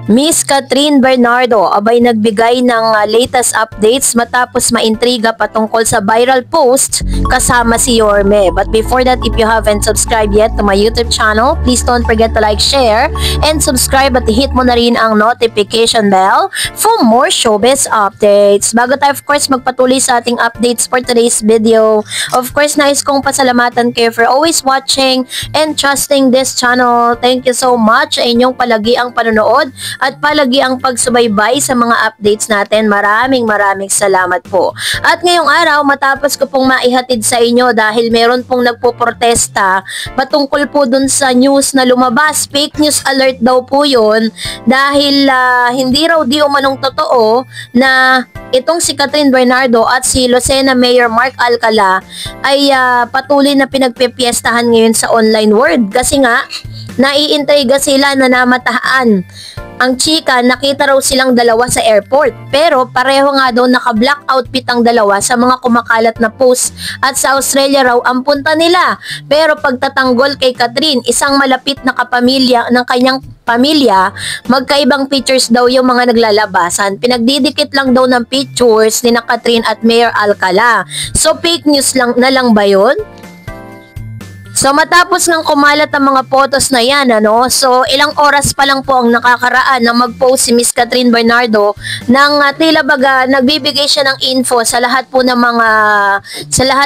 Miss Catherine Bernardo abay nagbigay ng latest updates matapos maintriga patungkol sa viral post kasama si Yorme. But before that, if you haven't subscribed yet to my YouTube channel, please don't forget to like, share, and subscribe at hit mo na rin ang notification bell for more showbiz updates. Bago tayo of course magpatuloy sa ating updates for today's video, of course nais kong pasalamatan kayo for always watching and trusting this channel. Thank you so much sa inyong palagi ang panonood at palagi ang pagsubaybay sa mga updates natin. Maraming salamat po. At ngayong araw, matapos ko pong maihatid sa inyo dahil meron pong nagpoprotesta patungkol po dun sa news na lumabas, fake news alert daw po yun dahil hindi raw di umanong totoo na itong si Catherine Bernardo at si Lucena Mayor Mark Alcala ay patuloy na pinagpipiestahan ngayon sa online world kasi nga naiintriga sila na namataan. Ang chika, nakita raw silang dalawa sa airport pero pareho nga daw naka-black outfit ang dalawa sa mga kumakalat na post at sa Australia raw ang punta nila. Pero pagtatanggol kay Catherine, isang malapit na kapamilya ng kanyang pamilya, magkaibang pictures daw yung mga naglalabasan. Pinagdidikit lang daw ng pictures ni Catherine at Mayor Alcala. So fake news lang na lang ba yun? So matapos ng kumalat ang mga photos na yan, so ilang oras pa lang po ang nakakaraan na mag-post si Miss Catherine Bernardo ng tila baga nagbibigay siya ng info sa lahat po ng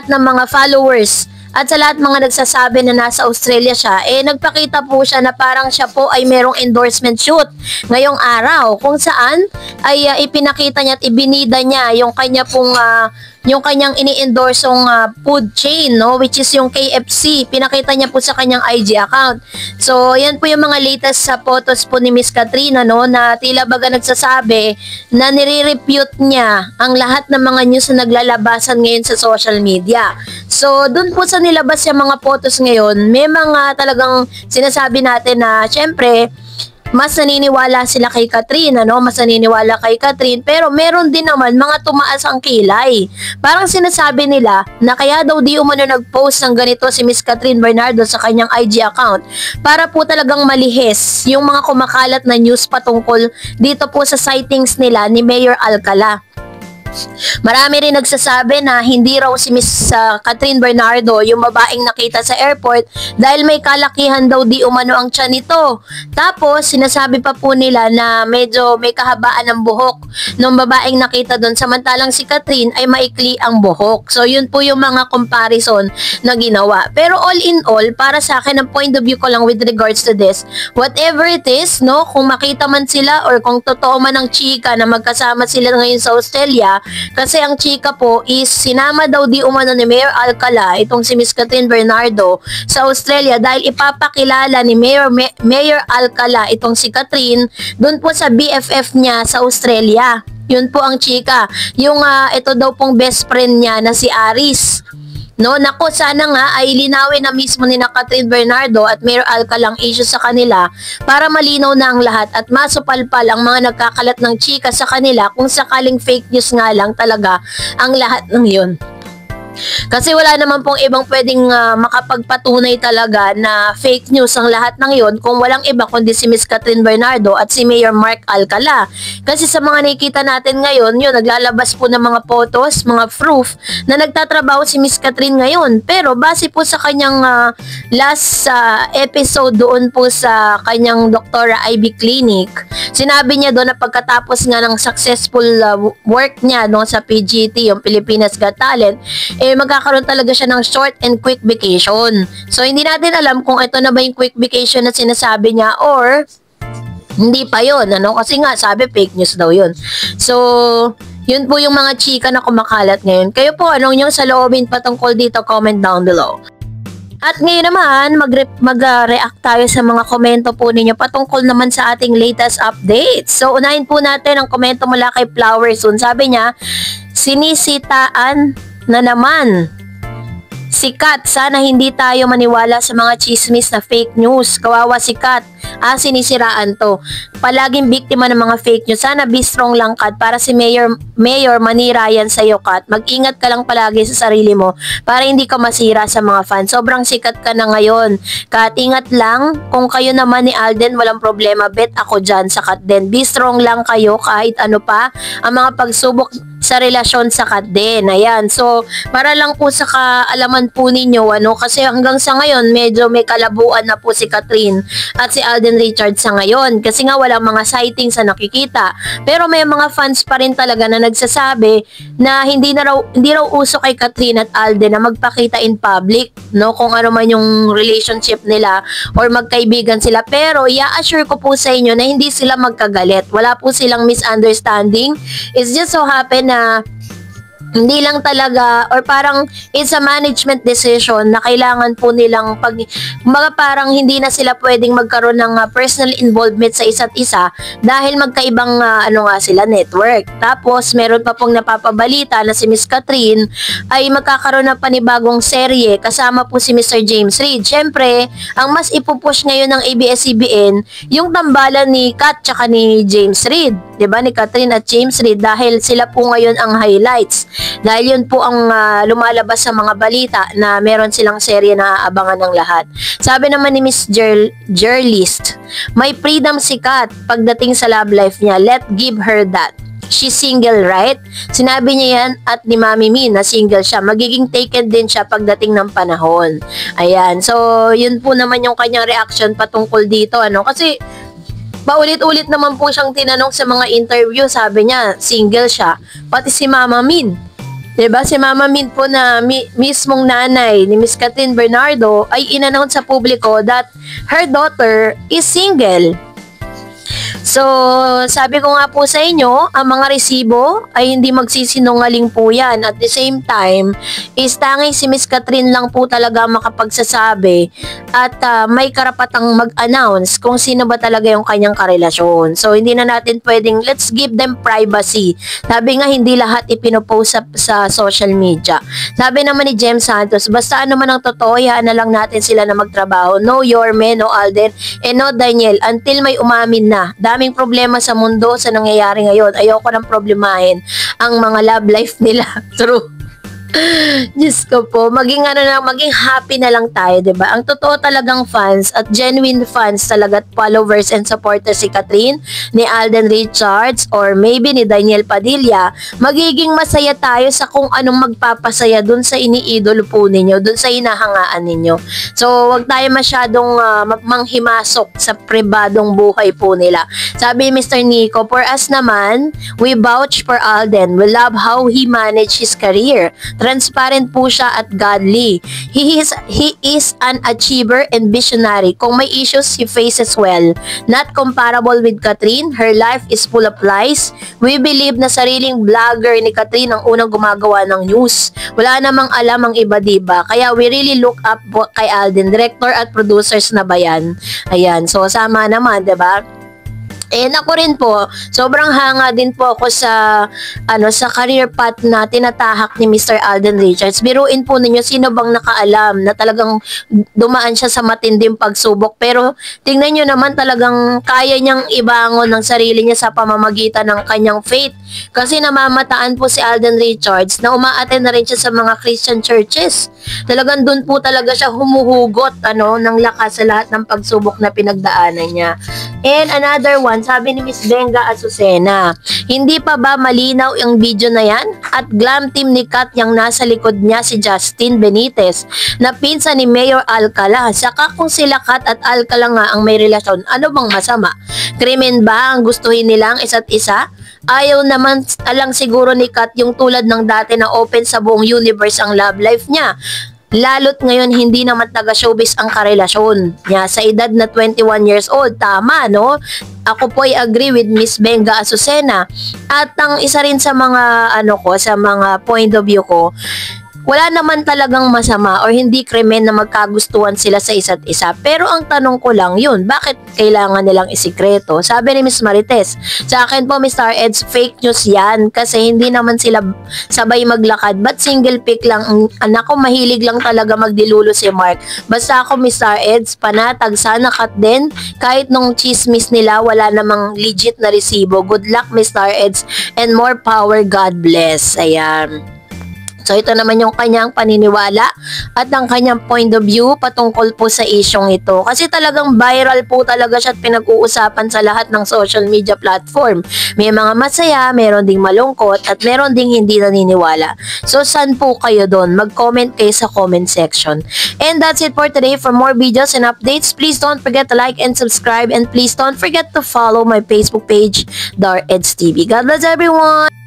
mga followers at sa lahat mga nagsasabi na nasa Australia siya, nagpakita po siya na parang siya po ay merong endorsement shoot ngayong araw kung saan ay ipinakita niya at ibinida niya yung kanyang ini-endorsong food chain, which is yung KFC. Pinakita niya po sa kanyang IG account. So, yan po yung mga latest sa photos po ni Miss Catherine, na tila baga nagsasabi na nire-repute niya ang lahat ng mga news na naglalabasan ngayon sa social media. So, dun po sa nilabas yung mga photos ngayon, may mga talagang sinasabi natin na, syempre, mas naniniwala sila kay Catherine, mas naniniwala kay Catherine, pero meron din naman mga tumaas ang kilay. Parang sinasabi nila na kaya daw di umano nag-post ng ganito si Miss Catherine Bernardo sa kanyang IG account para po talagang malihis yung mga kumakalat na news patungkol dito po sa sightings nila ni Mayor Alcala. Marami rin nagsasabi na hindi raw si Miss Catherine Bernardo yung babaeng nakita sa airport dahil may kalakihan daw di umano ang tiyan nito. Tapos sinasabi pa po nila na medyo may kahabaan ng buhok ng babaeng nakita doon samantalang si Catherine ay maikli ang buhok. So yun po yung mga comparison na ginawa. Pero all in all, para sa akin ang point of view ko lang with regards to this, whatever it is, kung makita man sila or kung totoo man ang chika na magkasama sila ngayon sa Australia. Kasi ang chika po is sinama daw di umano ni Mayor Alcala itong si Miss Catherine Bernardo sa Australia dahil ipapakilala ni Mayor Alcala itong si Catherine doon po sa BFF niya sa Australia. Yun po ang chika. Yung ito daw pong best friend niya na si Aris. Nako, sana nga ay linawin na mismo ni Catherine Bernardo at Mayor Alcala ang issue sa kanila para malinaw na ang lahat at masupalpal ang mga nagkakalat ng chika sa kanila kung sakaling fake news nga lang talaga ang lahat ng yun. Kasi wala naman pong ibang pwedeng makapagpatunay talaga na fake news ang lahat ng yon kung walang iba kundi si Miss Catherine Bernardo at si Mayor Mark Alcala. Kasi sa mga nakikita natin ngayon, naglalabas po ng mga photos, mga proof na nagtatrabaho si Miss Catherine ngayon. Pero base po sa kanyang last episode doon po sa kanyang Dr. Ivy Clinic, sinabi niya doon na pagkatapos nga ng successful work niya doon sa PGT, yung Pilipinas Got Talent, magkakaroon talaga siya ng short and quick vacation. So, hindi natin alam kung ito na ba yung quick vacation na sinasabi niya or hindi pa yun, Kasi nga, sabi fake news daw yun. So, yun po yung mga chika na kumakalat ngayon. Kayo po, anong yung saloobin patungkol dito? Comment down below. At ngayon naman, mag-react tayo sa mga komento po ninyo patungkol naman sa ating latest updates. So, unahin po natin ang komento mula kay Flowersoon. Sabi niya, sinisitaan na naman si Kat, sana hindi tayo maniwala sa mga chismis na fake news. Kawawa si Kat. sinisiraan to. Palaging biktima ng mga fake news. Sana be strong lang, Kat, para si Mayor manira yan sa'yo, Kat. Mag-ingat ka lang palagi sa sarili mo para hindi ka masira sa mga fans. Sobrang sikat ka na ngayon, Kat. Ingat lang. Kung kayo naman ni Alden, walang problema. Bet ako dyan sa Kat din. Be strong lang kayo kahit ano pa ang mga pagsubok sa relasyon sa Kat din. Ayan. So, para lang po sa kaalaman po ninyo, kasi hanggang sa ngayon, medyo may kalabuan na po si Catherine at si Alden Richards sa ngayon. Kasi nga walang mga sightings na nakikita. Pero may mga fans pa rin talaga na nagsasabi na hindi raw uso kay Catherine at Alden na magpakita in public, no? Kung ano man yung relationship nila or magkaibigan sila. Pero, i-assure ko po sa inyo na hindi sila magkagalit. Wala po silang misunderstanding. It's just so happen na hindi lang talaga or parang it's a management decision na kailangan po nilang parang hindi na sila pwedeng magkaroon ng personal involvement sa isa't isa dahil magkaibang sila network. Tapos meron pa pong napapabalita na si Miss Catherine ay magkakaroon ng panibagong serye kasama po si Mr. James Reid. Syempre, ang mas ipupush ngayon ng ABS-CBN yung tambalan ni Kat tsaka ni James Reid, 'di ba? Ni Catherine at James Reid dahil sila po ngayon ang highlights. Dahil yun po ang lumalabas sa mga balita na meron silang serye na aabangan ng lahat. Sabi naman ni Miss Journalist, may freedom si Kat pagdating sa love life niya. Let give her that. She's single, right? Sinabi niya yan at ni Mami Min na single siya. Magiging taken din siya pagdating ng panahon. Ayan. So, yun po naman yung kanyang reaction patungkol dito. Kasi paulit-ulit naman po siyang tinanong sa mga interview. Sabi niya, single siya. Pati si Mama Min. Diba? Si Mama Min po na mismong nanay ni Miss Catherine Bernardo ay in-announce sa publiko that her daughter is single. So, sabi ko nga po sa inyo, ang mga resibo ay hindi magsisinungaling po yan. At the same time, is tanging si Miss Catherine lang po talaga makapagsasabi at may karapatang mag-announce kung sino ba talaga yung kanyang karelasyon. So, hindi na natin pwedeng, let's give them privacy. Sabi nga, hindi lahat ipinopost sa social media. Sabi naman ni Jem Santos, basta ano man ang totoo, hayaan na lang natin sila na magtrabaho. No Yorme, no Alden, and no Daniel, until may umamin na. Daming problema sa mundo sa nangyayari ngayon. Ayoko nang problemahin ang mga love life nila. True. Diyos ko po, maging happy na lang tayo, 'di ba? Ang totoo talagang fans at genuine fans talaga at followers and supporters si Catherine, ni Alden Richards or maybe ni Daniel Padilla, magiging masaya tayo sa kung anong magpapasaya dun sa iniidolo po ninyo, dun sa hinahangaan ninyo. So, wag tayo masyadong manghimasok sa pribadong buhay po nila. Sabi ni Mr. Nico, for us naman, we vouch for Alden. We love how he managed his career. Transparent po siya at godly. He is an achiever and visionary. Kung may issues, he faces well. Not comparable with Catherine. Her life is full of lies. We believe na sariling vlogger ni Catherine ang unang gumagawa ng news. Wala namang alam ang iba, diba? Kaya we really look up kay Alden. Director at producers na ba yan? Ayan. So, sama naman, diba? Ako rin po, sobrang hanga din po ako sa career path na tinatahak ni Mr. Alden Richards. Biruin po ninyo, sino bang nakaalam na talagang dumaan siya sa matinding pagsubok. Pero tingnan nyo naman, talagang kaya niyang ibangon ng sarili niya sa pamamagitan ng kanyang faith. Kasi namamataan po si Alden Richards na umaattend na rin siya sa mga Christian churches. Talagang dun po talaga siya humuhugot ng lakas sa lahat ng pagsubok na pinagdaanan niya. And another one, sabi ni Miss Benga Azucena, hindi pa ba malinaw yung video na yan? At glam team ni Kat yung nasa likod niya si Justin Benitez na pinsan ni Mayor Alcala. Saka kung sila Kat at Alcala nga ang may relasyon, ano bang masama? Krimen ba ang gustuhin nilang isa't isa? Ayaw naman alang siguro ni Kat yung tulad ng dati na open sa buong universe ang love life niya. Lalo't ngayon hindi naman taga-showbiz ang karelasyon niya sa edad na 21 years old. Tama, no? Ako po ay agree with Miss Benga Azucena. At ang isa rin sa mga sa mga point of view ko, wala naman talagang masama or hindi krimen na magkagustuhan sila sa isa't isa. Pero ang tanong ko lang yun, bakit kailangan nilang isikreto? Sabi ni Miss Marites, sa akin po Mr. Eds, fake news yan kasi hindi naman sila sabay maglakad. But single pic lang, ang anak ko mahilig lang talaga magdilulo si Mark. Basta ako Mr. Eds, panatag, sana cut din. Kahit nung chismis nila, wala namang legit na resibo. Good luck Mr. Eds and more power, God bless. Ayan. So ito naman yung kanyang paniniwala at ang kanyang point of view patungkol po sa isyong ito. Kasi talagang viral po talaga siya at pinag-uusapan sa lahat ng social media platform. May mga masaya, meron ding malungkot at meron ding hindi naniniwala. So saan po kayo doon? Mag-comment kayo sa comment section. And that's it for today. For more videos and updates, please don't forget to like and subscribe and please don't forget to follow my Facebook page, Dar Eds TV. God bless everyone!